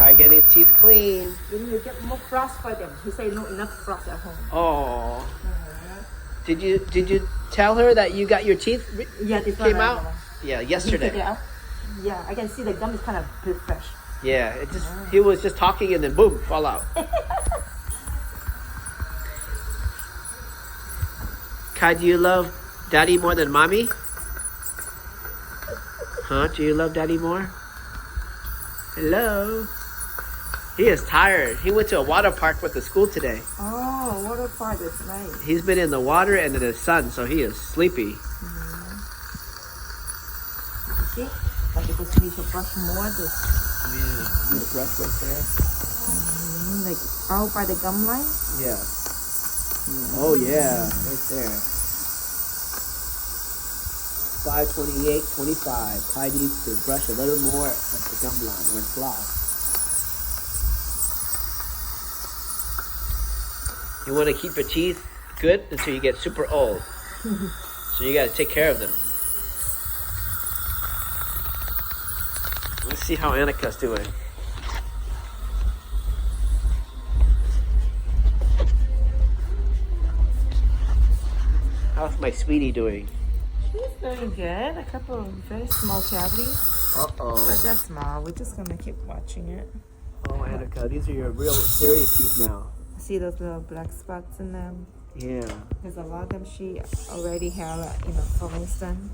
Kai getting his teeth clean. You need to get more floss for them. He say no enough floss at home. Oh. Did you tell her that you got your teeth Yeah, this one came right out? now. Yeah, Can you take it yesterday. out? Yeah, I can see the gum is kind of pretty fresh. Yeah, it just he was just talking and then boom, fall out. Kai, do you love Daddy more than Mommy? Huh? Do you love Daddy more? Hello. He is tired. He went to a water park with the school today. Oh, water park is nice. He's been in the water and in the sun, so he is sleepy. See? Like because we should brush more. This Oh yeah, the brush right there. like out by the gum line. Yeah. Oh yeah, right there. 5:28:25. Kai needs to brush a little more at the gum line or floss. You want to keep your teeth good until you get super old. So you got to take care of them. Let's see how Annika's doing. How's my sweetie doing? She's doing good. A couple of very small cavities, but Uh-oh. they're small. We're just gonna keep watching it. Oh, Annika, these are your real serious teeth now. See those little black spots in them? Yeah. There's a lot of them she already have, fillings done.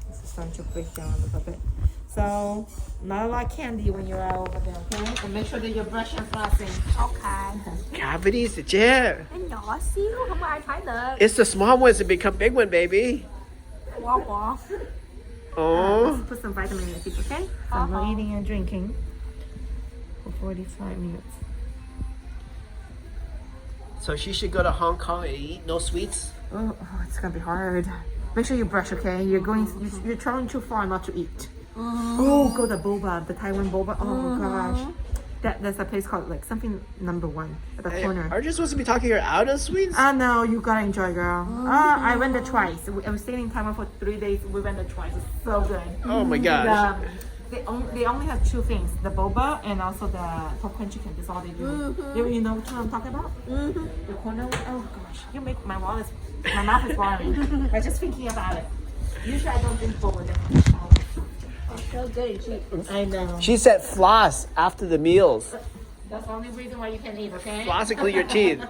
This is starting to break down a little bit. So, not a lot of candy when you're out over there, okay? And make sure that you're brushing and flossing. Ok. Cavities? Yeah. Nó nhỏ xíu, không có ai thấy được. It's the small ones that become big one, baby. Wow, wow. Oh. Let's put some vitamin in it, okay? So no eating and drinking for 45 minutes. So she should go to Hong Kong and eat no sweets? Oh, it's gonna be hard. Make sure you brush, okay? You're traveling too far not to eat. Oh, go to boba, the Taiwan boba. Oh gosh, there's a place called like something number one at the Hey, corner. aren't you supposed to be talking her out of sweets? No, you gotta enjoy, girl. I went there twice. I was staying in Taiwan for 3 days. We went there twice. It's so good. Oh my gosh. They only have two things: the boba and also the popcorn chicken. That's all they do. You know what I'm talking about? The corner. Oh gosh, you make my mouth is watering. I'm just thinking about it. Usually I don't drink boba. So good and cheap. I know. She said floss after the meals. That's the only reason why you can eat, okay? Floss and clean your teeth.